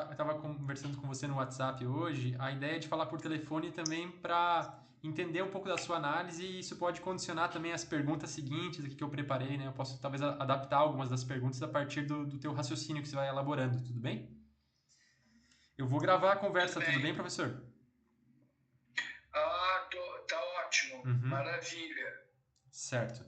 eu estava conversando com você no WhatsApp hoje, a ideia é de falar por telefone também para entender um pouco da sua análise e isso pode condicionar também as perguntas seguintes aqui que eu preparei, né? Eu posso talvez adaptar algumas das perguntas a partir do teu raciocínio que você vai elaborando, tudo bem? Eu vou gravar a Tudo conversa, tudo bem, bem. professor? Tá ótimo. Uhum. Maravilha. Certo.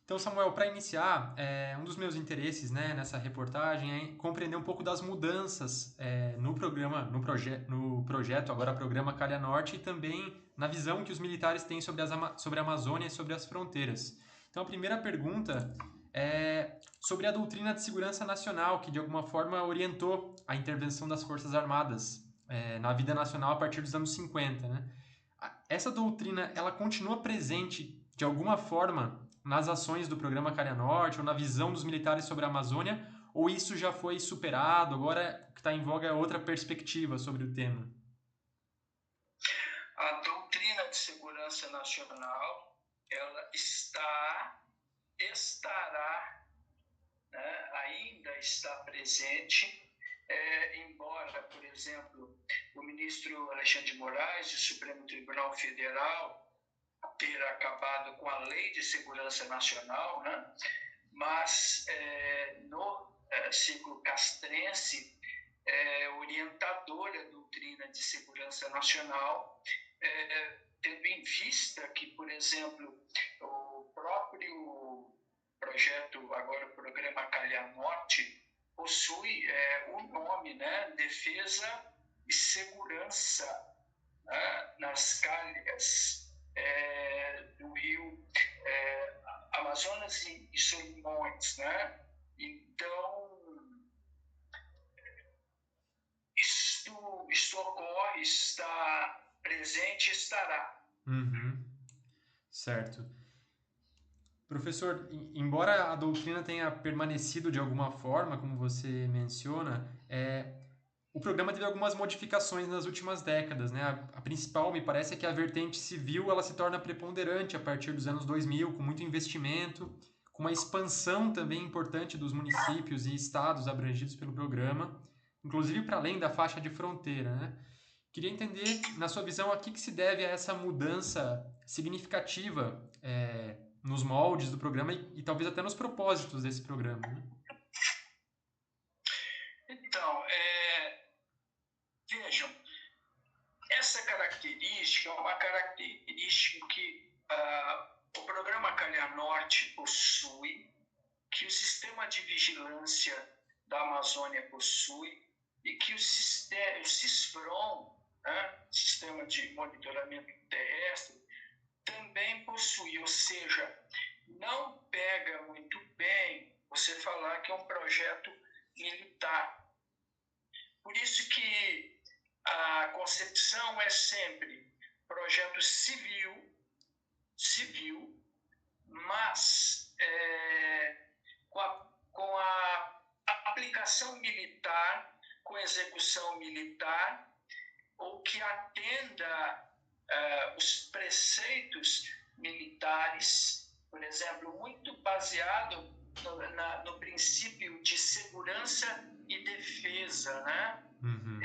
Então, Samuel, para iniciar, um dos meus interesses, né, nessa reportagem é compreender um pouco das mudanças no programa, no projeto, agora programa Calha Norte, e também na visão que os militares têm sobre, sobre a Amazônia e sobre as fronteiras. Então, a primeira pergunta é sobre a doutrina de segurança nacional, que de alguma forma orientou a intervenção das Forças Armadas na vida nacional a partir dos anos 50, né? Essa doutrina, ela continua presente de alguma forma nas ações do programa Calha Norte ou na visão dos militares sobre a Amazônia, ou isso já foi superado, agora o que está em voga é outra perspectiva sobre o tema? A doutrina de segurança nacional, ela estará, né, ainda está presente, embora, por exemplo, o ministro Alexandre de Moraes, do Supremo Tribunal Federal, ter acabado com a Lei de Segurança Nacional, né? Mas no ciclo castrense, orientadora da doutrina de segurança nacional, tendo em vista que, por exemplo, o próprio projeto, agora o programa Calha Norte, possui o nome, né, Defesa e Segurança, né, nas calhas do rio Amazonas e Solimões, né? Então, isto ocorre, está presente e estará. Uhum, certo. Professor, embora a doutrina tenha permanecido de alguma forma, como você menciona, o programa teve algumas modificações nas últimas décadas, né? A principal, me parece, é que a vertente civil ela se torna preponderante a partir dos anos 2000, com muito investimento, com uma expansão também importante dos municípios e estados abrangidos pelo programa, inclusive para além da faixa de fronteira, né? Queria entender, na sua visão, a que se deve a essa mudança significativa nos moldes do programa e talvez até nos propósitos desse programa, né? Então, vejam, essa característica é uma característica que o programa Calha Norte possui, que o sistema de vigilância da Amazônia possui e que o CISFRON, né, Sistema de Monitoramento Terrestre, também possui, ou seja, não pega muito bem você falar que é um projeto militar. Por isso que a concepção é sempre projeto civil, mas com a aplicação militar, com execução militar, ou que atenda os preceitos militares, por exemplo, muito baseado no princípio de segurança e defesa, né? Uhum.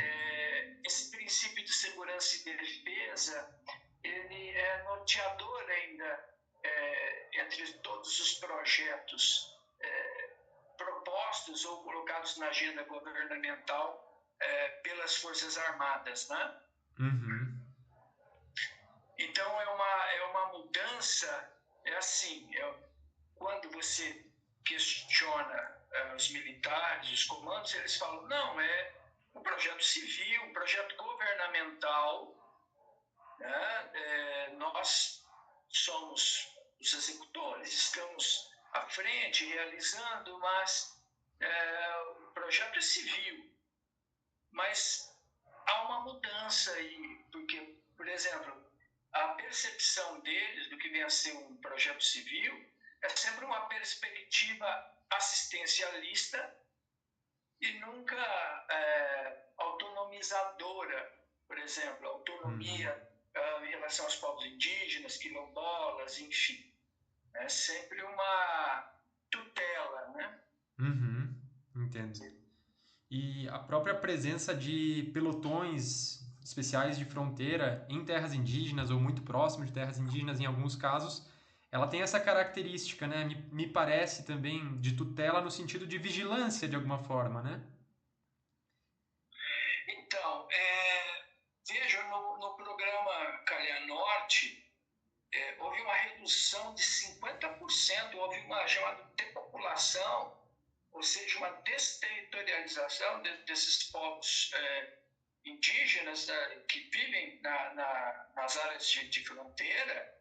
Esse princípio de segurança e defesa, ele é norteador ainda entre todos os projetos propostos ou colocados na agenda governamental pelas Forças Armadas, né? Uhum. Então é uma mudança, assim, quando você questiona os militares, os comandos, eles falam, não, é um projeto civil, um projeto governamental, né? Nós somos os executores, estamos à frente, realizando, mas o projeto é civil. Mas há uma mudança aí, porque, por exemplo, a percepção deles do que vem a ser um projeto civil é sempre uma perspectiva assistencialista e nunca autonomizadora. Por exemplo, Uhum. autonomia em relação aos povos indígenas, quilombolas, enfim. É sempre uma tutela, né? Uhum. Entendo. E a própria presença de pelotões especiais de fronteira em terras indígenas ou muito próximo de terras indígenas em alguns casos, ela tem essa característica, né? Me parece também de tutela no sentido de vigilância de alguma forma, né? Então, veja, no programa Calha Norte, houve uma redução de 50%, houve uma chamada depopulação, ou seja, uma desterritorialização desses povos indígenas que vivem nas áreas de fronteira,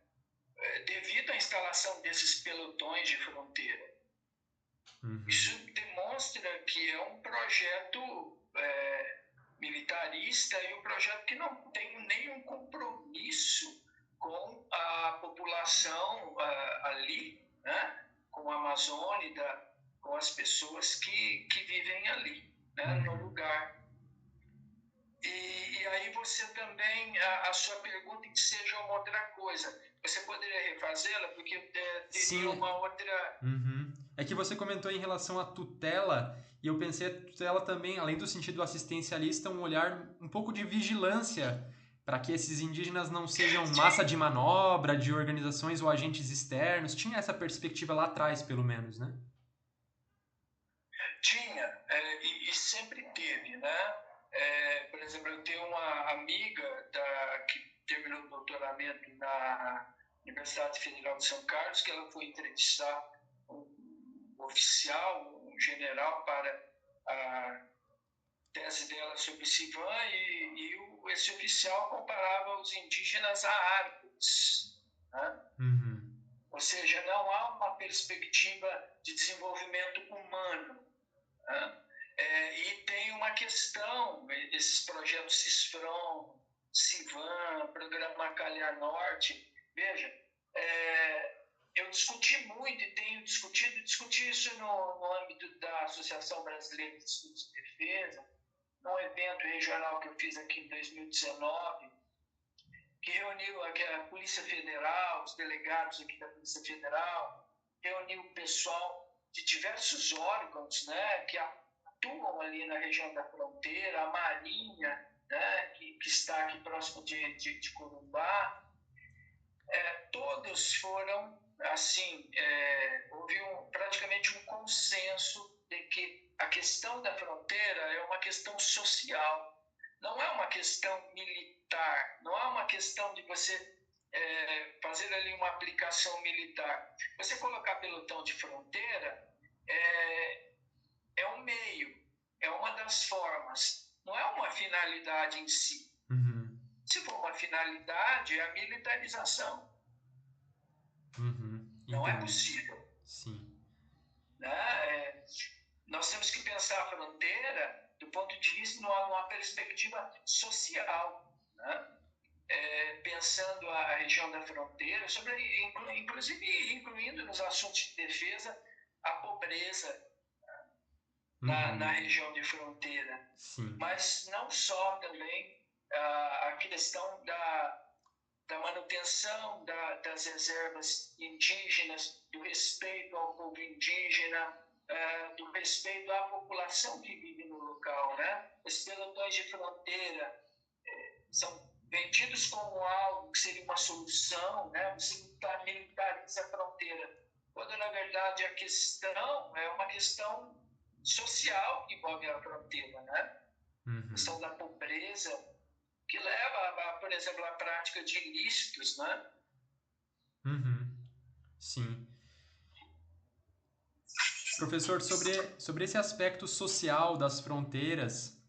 devido à instalação desses pelotões de fronteira. Uhum. Isso demonstra que é um projeto militarista e um projeto que não tem nenhum compromisso com a população ali, né? Com a Amazônia, com as pessoas que vivem ali, né? No lugar. E aí você também, a sua pergunta que seja uma outra coisa, você poderia refazê-la, porque teria Sim. uma outra... Uhum. É que você comentou em relação à tutela, e eu pensei a tutela também, além do sentido assistencialista, um olhar um pouco de vigilância para que esses indígenas não sejam massa de manobra de organizações ou agentes externos. Tinha essa perspectiva lá atrás, pelo menos, né? Tinha, e sempre teve, né? Por exemplo, eu tenho uma amiga que terminou o doutoramento na Universidade Federal de São Carlos, que ela foi entrevistar um oficial, um general, para a tese dela sobre Sivan, esse oficial comparava os indígenas a árvores, né? Uhum. Ou seja, não há uma perspectiva de desenvolvimento humano, né? E tem uma questão, esses projetos CISFRON, Sivan, Programa Calha Norte, veja, eu discuti muito e tenho discuti isso no âmbito da Associação Brasileira de Estudos de Defesa, num evento regional que eu fiz aqui em 2019, que reuniu aqui a Polícia Federal, os delegados aqui da Polícia Federal, reuniu o pessoal de diversos órgãos, né, que atuam ali na região da fronteira, a Marinha, né, que está aqui próximo de Corumbá. Todos foram, assim, houve praticamente um consenso de que a questão da fronteira é uma questão social, não é uma questão militar, não é uma questão de você fazer ali uma aplicação militar. Você colocar pelotão de fronteira é um meio, é uma das formas, não é uma finalidade em si. Uhum. Se for uma finalidade, é a militarização. Uhum. Não é Entendi. possível. Sim. Né? Nós temos que pensar a fronteira do ponto de vista numa perspectiva social, né? Pensando a região da fronteira, inclusive incluindo nos assuntos de defesa a pobreza na região de fronteira. Sim. Mas não só também a questão da manutenção das reservas indígenas, do respeito ao povo indígena, do respeito à população que vive no local, né? Esses pelotões de fronteira são vendidos como algo que seria uma solução, né? Você militariza a fronteira, quando na verdade a questão é uma questão social que envolve a fronteira, né? A questão da pobreza, que leva, por exemplo, à prática de ilícitos, né? Uhum. Sim. Professor, sobre esse aspecto social das fronteiras,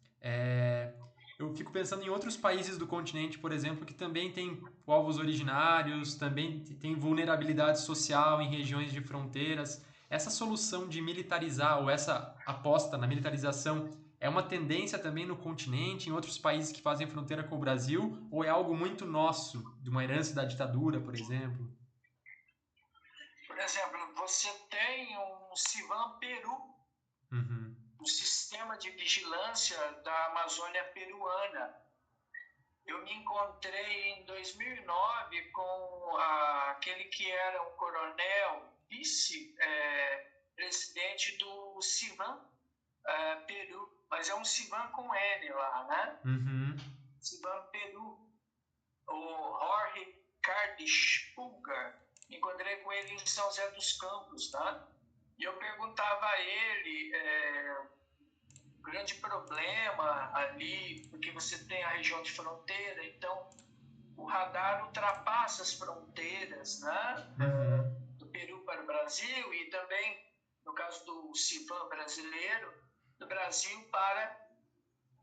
eu fico pensando em outros países do continente, por exemplo, que também têm povos originários, também tem vulnerabilidade social em regiões de fronteiras. Essa solução de militarizar, ou essa aposta na militarização, é uma tendência também no continente, em outros países que fazem fronteira com o Brasil, ou é algo muito nosso, de uma herança da ditadura, por exemplo? Por exemplo, você tem um Civan Peru, Uhum. um sistema de vigilância da Amazônia peruana. Eu me encontrei em 2009 com aquele que era um coronel, vice-presidente do Civan Peru, mas é um Sivan com N lá, né? Uhum. Sivan Peru. O Jorge Cardisch Pulgar, encontrei com ele em São José dos Campos, tá? E eu perguntava a ele, o grande problema ali, porque você tem a região de fronteira, então o radar ultrapassa as fronteiras, né? Uhum. Do Peru para o Brasil e também, no caso do Civan brasileiro, do Brasil para...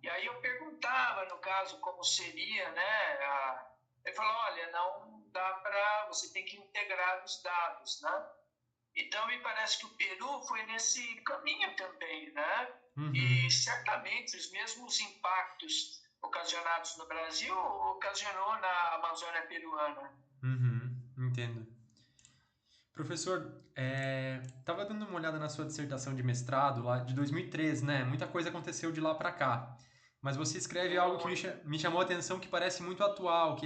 E aí eu perguntava, no caso, como seria, né? Ele falou, olha, não dá para... Você tem que integrar os dados, né? Então, me parece que o Peru foi nesse caminho também, né? Uhum. E certamente os mesmos impactos ocasionados no Brasil ocasionou na Amazônia peruana. Uhum. Entendo. Professor, tava dando uma olhada na sua dissertação de mestrado lá de 2013, né? Muita coisa aconteceu de lá para cá. Mas você escreve algo que me chamou a atenção que parece muito atual,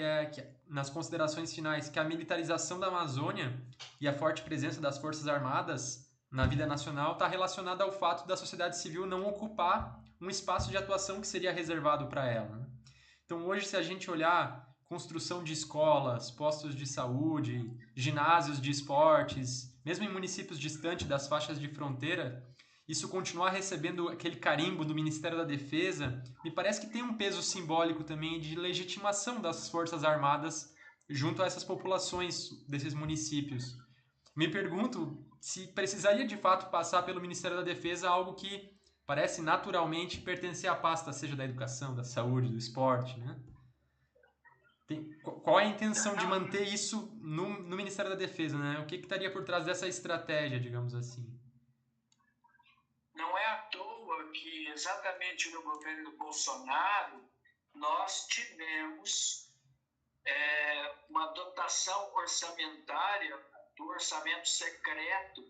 nas considerações finais, que a militarização da Amazônia e a forte presença das Forças Armadas na vida nacional está relacionada ao fato da sociedade civil não ocupar um espaço de atuação que seria reservado para ela, né? Então, hoje, se a gente olhar construção de escolas, postos de saúde, ginásios de esportes, mesmo em municípios distantes das faixas de fronteira, isso continuar recebendo aquele carimbo do Ministério da Defesa, me parece que tem um peso simbólico também de legitimação das Forças Armadas junto a essas populações desses municípios. Me pergunto se precisaria de fato passar pelo Ministério da Defesa algo que parece naturalmente pertencer à pasta, seja da educação, da saúde, do esporte, né? Qual é a intenção de Não, manter isso no Ministério da Defesa, né? O que estaria por trás dessa estratégia, digamos assim? não é à toa que exatamente no governo Bolsonaro nós tivemos uma dotação orçamentária do orçamento secreto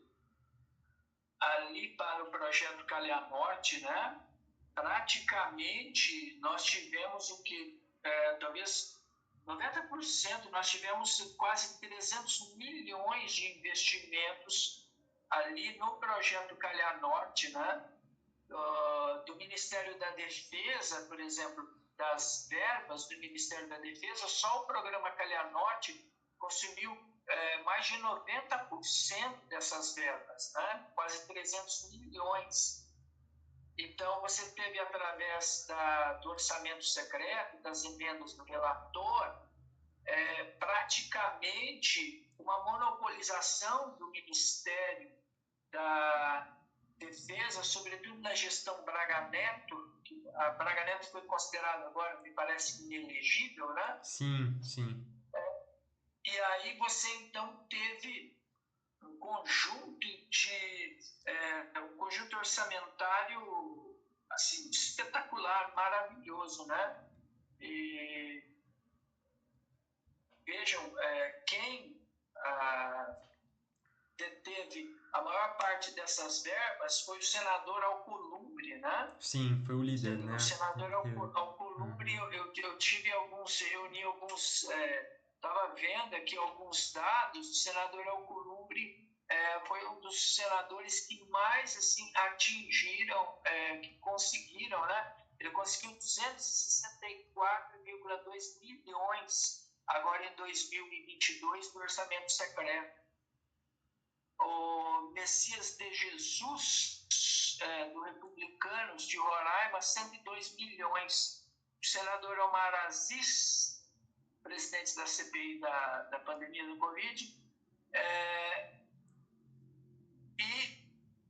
ali para o projeto Calha Norte, né? Praticamente nós tivemos o que talvez 90%, nós tivemos quase 300 milhões de investimentos ali no projeto Calha Norte, né? Do Ministério da Defesa, por exemplo, das verbas do Ministério da Defesa, só o programa Calha Norte consumiu mais de 90% dessas verbas, né? Quase 300 milhões. Então, você teve, através do orçamento secreto, das emendas do relator, praticamente uma monopolização do Ministério da Defesa, sobretudo na gestão Braga Neto, que a Braga Neto foi considerada agora, me parece, inelegível, né? Sim, sim. E aí você, então, teve um conjunto um conjunto orçamentário assim, espetacular, maravilhoso, né? E vejam, quem deteve a maior parte dessas verbas foi o senador Alcolumbre, né? Sim, foi o líder, O né? senador Alcolumbre, Uhum. eu tive reuni alguns, estava vendo aqui alguns dados, o senador Alcolumbre foi um dos senadores que mais assim, atingiram, que conseguiram, né? Ele conseguiu 264,2 milhões agora em 2022 do orçamento secreto. O Messias de Jesus, do Republicanos de Roraima, 102 milhões. O senador Omar Aziz, presidente da CPI da pandemia do Covid, e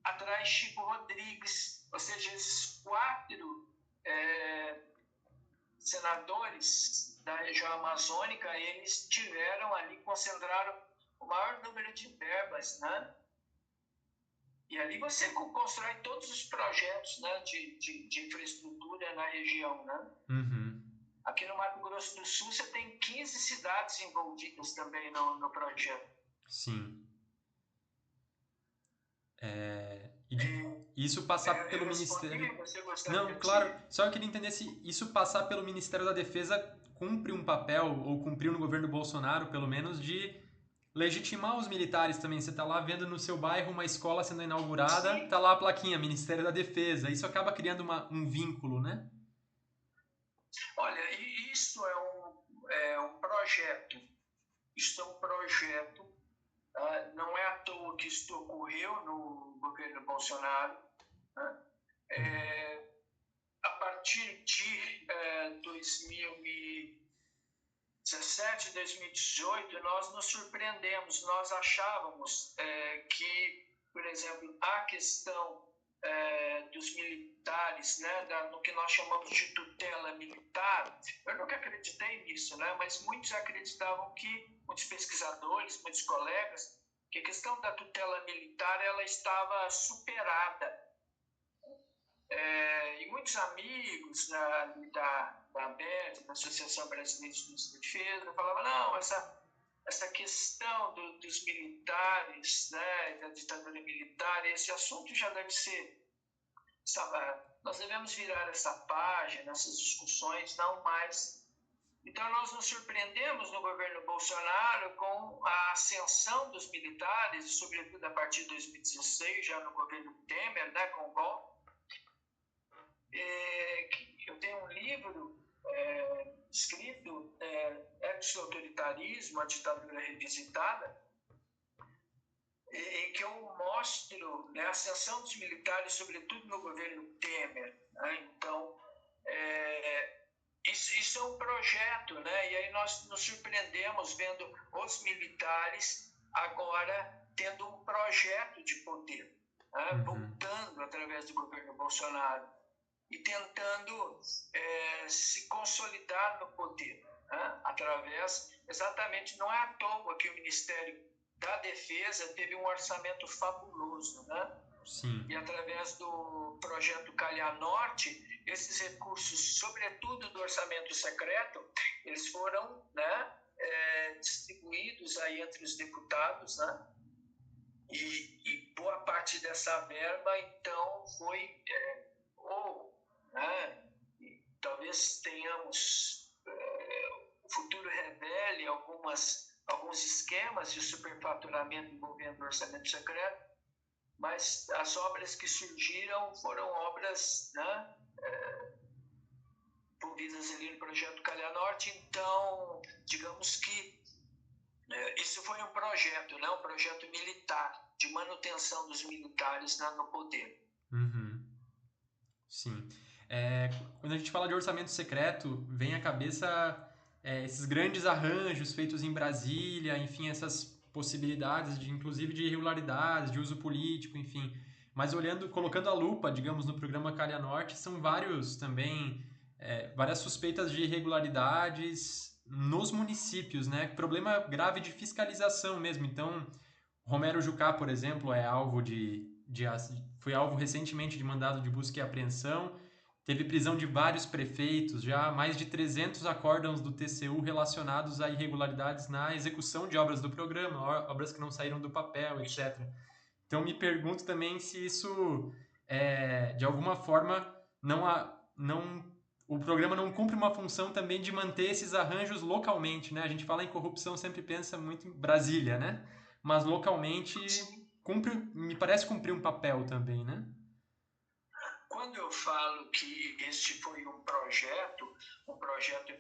atrás Chico Rodrigues, ou seja, esses 4 senadores da região amazônica, eles tiveram ali, concentraram o maior número de verbas, né? E ali você constrói todos os projetos, né, de infraestrutura na região, né? Uhum. Aqui no Mato Grosso do Sul você tem 15 cidades envolvidas também no projeto. Sim. Isso passar Eu pelo respondi, Ministério. você gostaria Não, claro. de... Só eu queria entender se isso passar pelo Ministério da Defesa cumpre um papel, ou cumpriu no governo Bolsonaro, pelo menos, de legitimar os militares também. Você está lá vendo no seu bairro uma escola sendo inaugurada, Sim. está lá a plaquinha, Ministério da Defesa. Isso acaba criando um vínculo, né? Olha, e isso é um projeto. Isso é um projeto. Não é à toa que isso ocorreu no governo Bolsonaro. Né? Uhum. A partir de 2017, 2018, nós nos surpreendemos. Nós achávamos que, por exemplo, a questão dos militares, né, no que nós chamamos de tutela militar, eu nunca acreditei nisso, né, mas muitos acreditavam muitos pesquisadores, muitos colegas, que a questão da tutela militar ela estava superada. E muitos amigos da ABET, da Associação Brasileira de Estudos de Defesa, falavam, não, essa questão dos militares, né, da ditadura militar, esse assunto já deve ser, sabe, nós devemos virar essa página, essas discussões, não mais. Então, nós nos surpreendemos no governo Bolsonaro com a ascensão dos militares, sobretudo a partir de 2016, já no governo Temer, né, com o golpe. Eu tenho um livro escrito, Ex-Autoritarismo, a Ditadura Revisitada, em que eu mostro, né, a ascensão dos militares, sobretudo no governo Temer. Né? Então, isso é um projeto, né? E aí nós nos surpreendemos vendo os militares agora tendo um projeto de poder, né? Voltando através do governo Bolsonaro e tentando se consolidar no poder, né? Através, exatamente, não é à toa que o Ministério da Defesa teve um orçamento fabuloso, né? Sim. E através do projeto Calha Norte, esses recursos, sobretudo do orçamento secreto, eles foram, né, distribuídos aí entre os deputados, né? E boa parte dessa verba, então, foi né? E talvez tenhamos, o futuro revele alguns esquemas de superfaturamento envolvendo o orçamento secreto, mas as obras que surgiram foram obras, né, envolvidas ali no projeto Calha Norte. Então, digamos que isso foi um projeto, né, um projeto militar, de manutenção dos militares, né, no poder. Uhum. Sim. Quando a gente fala de orçamento secreto, vem à cabeça esses grandes arranjos feitos em Brasília, enfim, essas possibilidades de, inclusive, de irregularidades, de uso político, enfim. Mas colocando a lupa, digamos, no programa Calha Norte, são vários também, várias suspeitas de irregularidades nos municípios, né? Problema grave de fiscalização mesmo. Então, Romero Jucá, por exemplo, foi alvo recentemente de mandado de busca e apreensão. Teve prisão de vários prefeitos, já mais de 300 acórdãos do TCU relacionados a irregularidades na execução de obras do programa, obras que não saíram do papel, etc. Então me pergunto também se isso, de alguma forma, o programa não cumpre uma função também de manter esses arranjos localmente, né? A gente fala em corrupção, sempre pensa muito em Brasília, né? Mas localmente me parece cumprir um papel também, né? Quando eu falo que este foi um projeto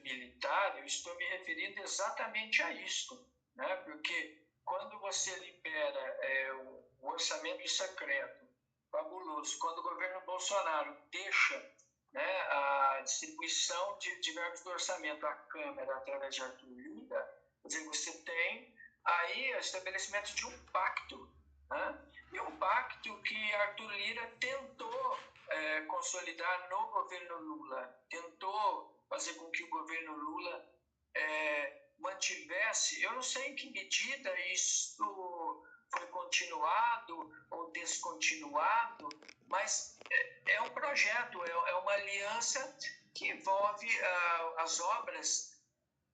militar, eu estou me referindo exatamente a isso, né? Porque quando você libera o orçamento secreto, fabuloso, quando o governo Bolsonaro deixa, né, a distribuição de verbos do orçamento à Câmara através de Arthur Lira, quer dizer, você tem aí o estabelecimento de um pacto, né? E um pacto que Arthur Lira tentou consolidar no governo Lula, tentou fazer com que o governo Lula mantivesse, eu não sei em que medida isso foi continuado ou descontinuado, mas é um projeto, é uma aliança que envolve as obras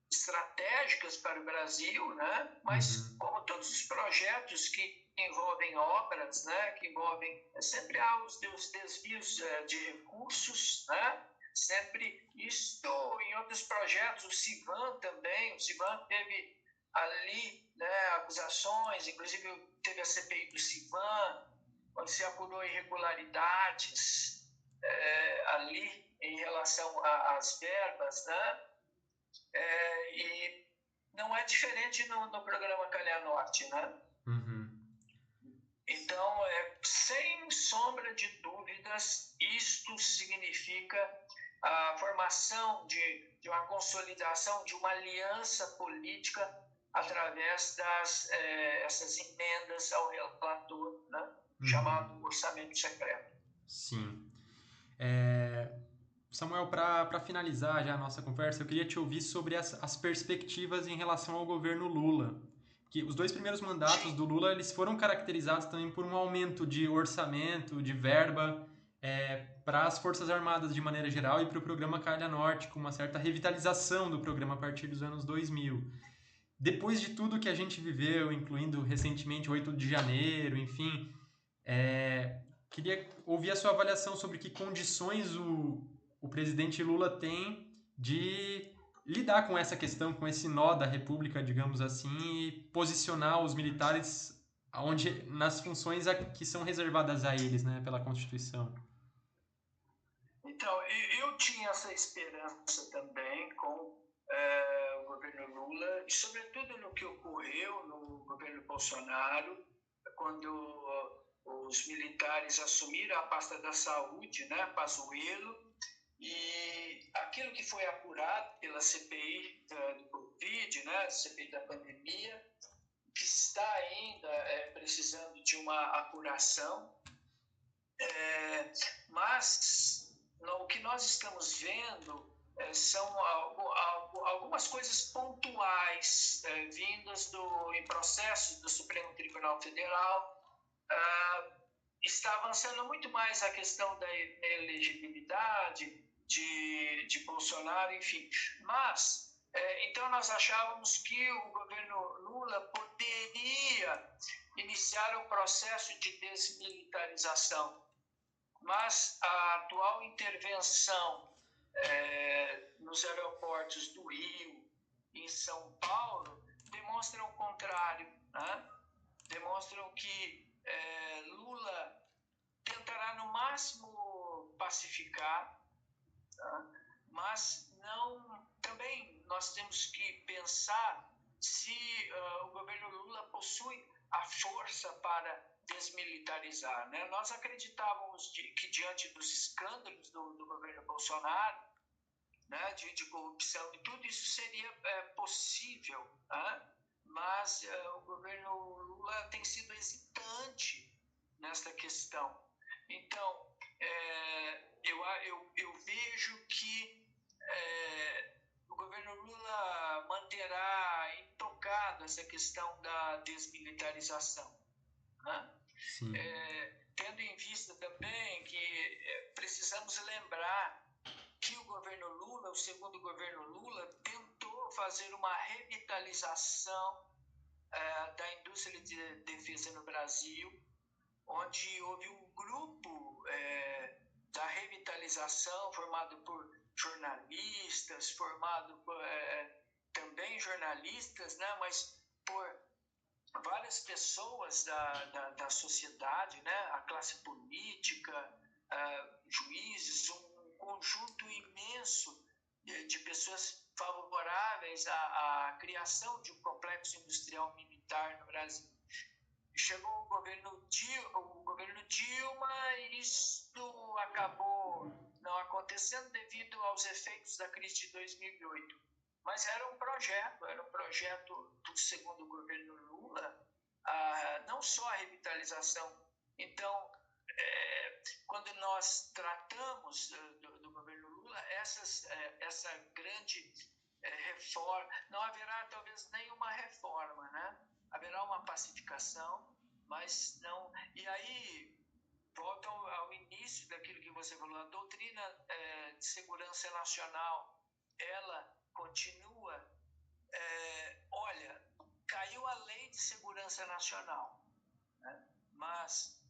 estratégicas para o Brasil, né? Mas como todos os projetos que envolvem obras, né? Que envolvem sempre há os desvios de recursos, né? Sempre isto em outros projetos, o Civan também, o Civan teve ali, né, acusações, inclusive teve a CPI do Civan, onde se apurou irregularidades ali em relação às verbas, né? E não é diferente no programa Calha Norte, né? Uhum. Então, sem sombra de dúvidas, isto significa a formação de uma consolidação de uma aliança política através essas emendas ao relator, né? Uhum. Chamado orçamento secreto. Sim. Samuel, para finalizar já a nossa conversa, eu queria te ouvir sobre as perspectivas em relação ao governo Lula. Que os 2 primeiros mandatos Sim. do Lula eles foram caracterizados também por um aumento de orçamento, de verba para as Forças Armadas de maneira geral e para o programa Calha Norte, com uma certa revitalização do programa a partir dos anos 2000. Depois de tudo que a gente viveu, incluindo recentemente o 8 de janeiro, enfim, queria ouvir a sua avaliação sobre que condições o presidente Lula tem de lidar com essa questão, com esse nó da República, digamos assim, e posicionar os militares nas funções que são reservadas a eles, né, pela Constituição. Então, eu tinha essa esperança também com o governo Lula, e sobretudo no que ocorreu no governo Bolsonaro, quando os militares assumiram a pasta da saúde, né, Pazuello, e aquilo que foi apurado pela CPI do Covid, né, CPI da pandemia, que está ainda precisando de uma apuração, mas o que nós estamos vendo são algumas coisas pontuais vindas em processos do Supremo Tribunal Federal. Está avançando muito mais a questão da elegibilidade de Bolsonaro, enfim. Mas, então, nós achávamos que o governo Lula poderia iniciar o processo de desmilitarização, mas a atual intervenção nos aeroportos do Rio e em São Paulo demonstram o contrário, né? Demonstram que Lula tentará no máximo pacificar, tá? Mas não. Também nós temos que pensar se o governo Lula possui a força para desmilitarizar, né? Nós acreditávamos que diante dos escândalos do governo Bolsonaro, né, de corrupção e tudo isso seria possível, né? Mas o governo Lula tem sido hesitante nesta questão. Então, eu vejo que o governo Lula manterá intocado essa questão da desmilitarização, né? Sim. Tendo em vista também que precisamos lembrar que o governo Lula, o segundo governo Lula, tentou fazer uma revitalização da indústria de defesa no Brasil, onde houve um grupo da revitalização formado por jornalistas, formado por, também jornalistas, né, mas por várias pessoas da sociedade, né, a classe política, juízes, um conjunto imenso de pessoas favoráveis à criação de um complexo industrial militar no Brasil. Chegou o governo Dilma e isso acabou não acontecendo devido aos efeitos da crise de 2008. Mas era um projeto do segundo governo Lula, não só a revitalização. Então, quando nós tratamos do governo Lula, essa grande reforma, não haverá talvez nenhuma reforma, né? Haverá uma pacificação, mas não. E aí volta ao início daquilo que você falou, a doutrina de segurança nacional, ela continua. Olha, caiu a lei de segurança nacional, né? Mas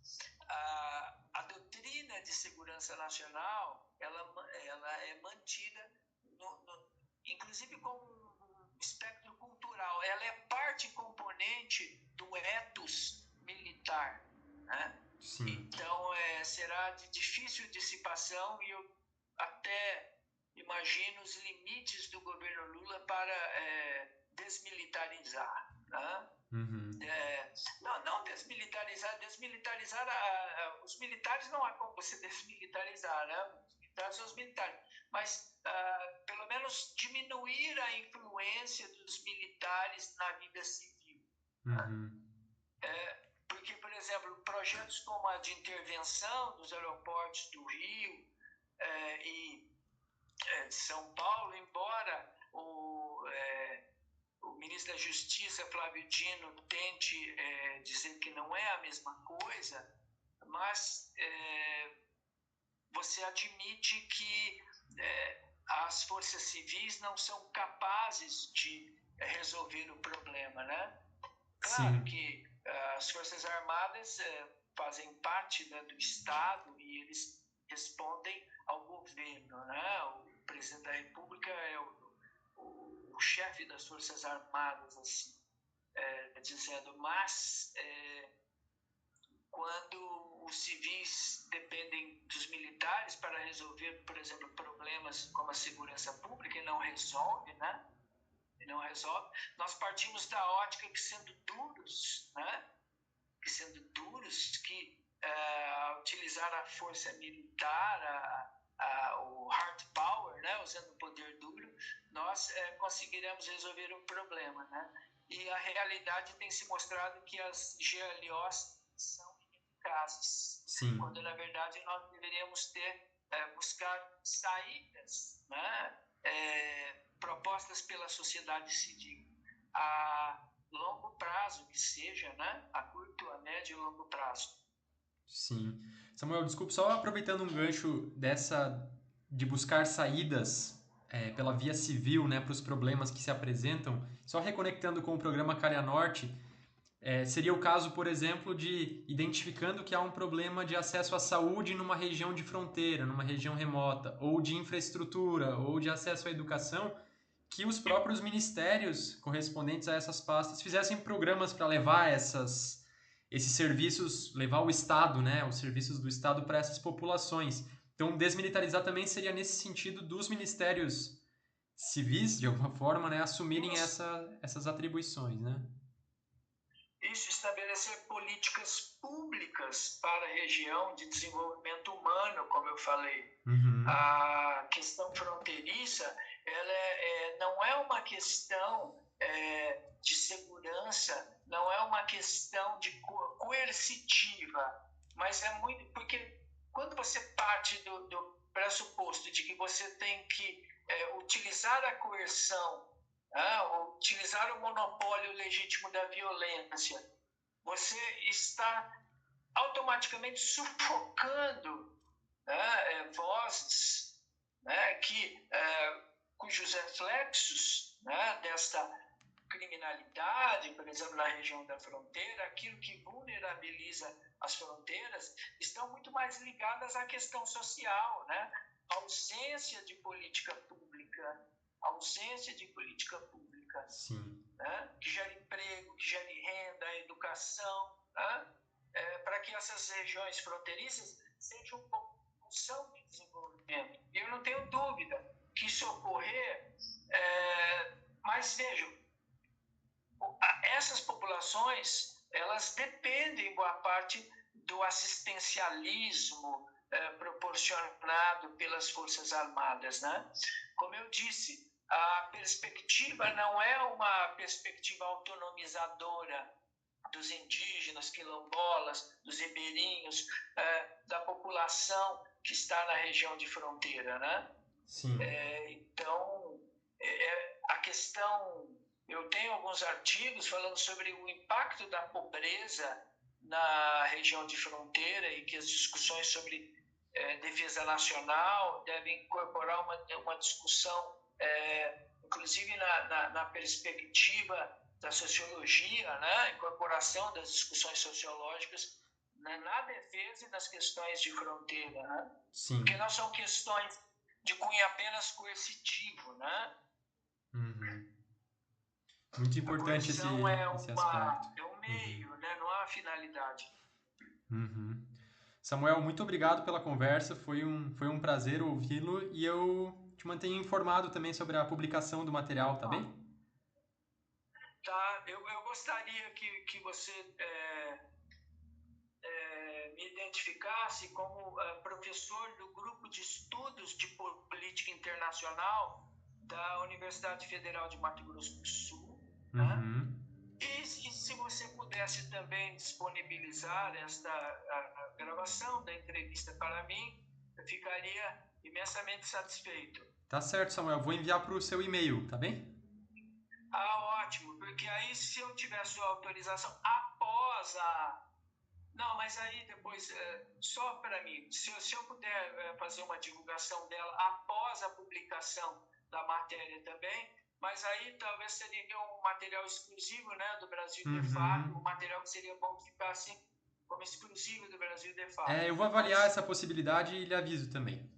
a doutrina de segurança nacional ela é mantida inclusive como um espectro cultural, ela é parte componente do ethos militar, né? Sim. Então, será de difícil dissipação e eu até imagino os limites do governo Lula para desmilitarizar, né? Uhum. Não desmilitarizar, os militares não há como você desmilitarizar, né? Os militares são os militares, mas pelo menos diminuir a influência dos militares na vida civil. Uhum. Porque, por exemplo, projetos como a de intervenção dos aeroportos do Rio e de São Paulo, embora o ministro da Justiça, Flávio Dino, tente dizer que não é a mesma coisa, mas você admite que as forças civis não são capazes de resolver o problema, né? Claro Sim. que as Forças Armadas fazem parte, né, do Estado e eles respondem ao governo, né? O presidente da República é o chefe das Forças Armadas, assim, dizendo, mas quando os civis dependem dos militares para resolver, por exemplo, problemas como a segurança pública, e não resolve, né? E não resolve. Nós partimos da ótica que sendo duros, né? Que utilizar a força militar, o hard power, né? Usando o poder duro, nós conseguiremos resolver o problema, né? E a realidade tem se mostrado que as GLOs são ineficazes, Sim. quando na verdade nós deveríamos buscar saídas, né? Propostas pela sociedade civil a longo prazo que seja, né? A curto, a médio e longo prazo. Sim. Samuel, desculpe, só aproveitando um gancho de buscar saídas pela via civil, né, para os problemas que se apresentam, só reconectando com o programa Calha Norte, seria o caso, por exemplo, de identificando que há um problema de acesso à saúde numa região de fronteira, numa região remota, ou de infraestrutura, ou de acesso à educação, que os próprios ministérios correspondentes a essas pastas fizessem programas para levar esses serviços, levar o Estado, né, os serviços do Estado para essas populações. Então, desmilitarizar também seria nesse sentido dos ministérios civis, de alguma forma, né, assumirem essas atribuições, né? Isso, estabelecer políticas públicas para a região de desenvolvimento humano, como eu falei. Uhum. A questão fronteiriça, ela não é uma questão de segurança, não é uma questão de coercitiva, mas é muito... Porque quando você parte do pressuposto de que você tem que utilizar a coerção, utilizar o monopólio legítimo da violência, você está automaticamente sufocando, né, vozes, né, cujos reflexos, né, desta criminalidade, por exemplo, na região da fronteira, aquilo que vulnerabiliza as fronteiras, estão muito mais ligadas à questão social, né? A ausência de política pública, Sim. né? Que gere emprego, que gere renda, educação, né? Para que essas regiões fronteiriças sejam uma função de desenvolvimento. E eu não tenho dúvida que isso ocorrer, mas vejam, essas populações, elas dependem, boa parte, do assistencialismo proporcionado pelas Forças Armadas, né? Como eu disse, a perspectiva não é uma perspectiva autonomizadora dos indígenas, quilombolas, dos ribeirinhos, da população que está na região de fronteira, né? Sim. Então, a questão... Eu tenho alguns artigos falando sobre o impacto da pobreza na região de fronteira e que as discussões sobre defesa nacional devem incorporar uma discussão, inclusive na perspectiva da sociologia, né? Incorporação das discussões sociológicas na defesa e nas questões de fronteira, né? Sim. Porque não são questões de cunho apenas coercitivo, né? Uhum. Muito A importante correção esse aspecto. é um Uhum. meio, né? Não há finalidade. Uhum. Samuel, muito obrigado pela conversa. Foi um prazer ouvi-lo e eu te mantenho informado também sobre a publicação do material, tá bem? Tá? Eu gostaria que você me identificasse como professor do grupo de estudos de política internacional da Universidade Federal de Mato Grosso do Sul, né? Uhum. E se você pudesse também disponibilizar a gravação da entrevista para mim, eu ficaria imensamente satisfeito. Tá certo, Samuel. Vou enviar para o seu e-mail, tá bem? Ah, ótimo, porque aí se eu tiver sua autorização após a... Não, mas aí depois, só para mim, se eu puder fazer uma divulgação dela após a publicação da matéria também, mas aí talvez seria um material exclusivo, né, do Brasil de Uhum. Fato, um material que seria bom que ficasse como exclusivo do Brasil de Fato. É, eu vou avaliar Mas essa possibilidade e lhe aviso também.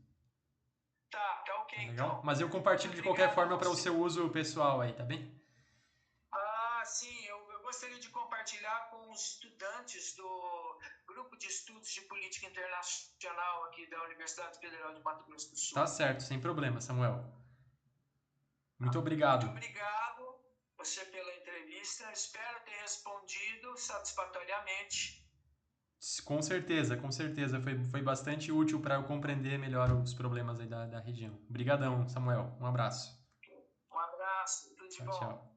tá ok Tá legal? então. Mas eu Muito compartilho de qualquer obrigado a forma para o você. seu uso pessoal aí, tá bem? Ah, sim, eu gostaria de compartilhar com os estudantes do Grupo de Estudos de Política Internacional aqui da Universidade Federal de Mato Grosso do Tá Sul. certo, sem problema, Samuel. Muito Muito obrigado. obrigado você pela entrevista. Espero ter respondido satisfatoriamente. Com certeza, com certeza. Foi bastante útil para eu compreender melhor os problemas aí da região. Obrigadão, Samuel. Um abraço. Um abraço, tudo de Tchau, bom. tchau.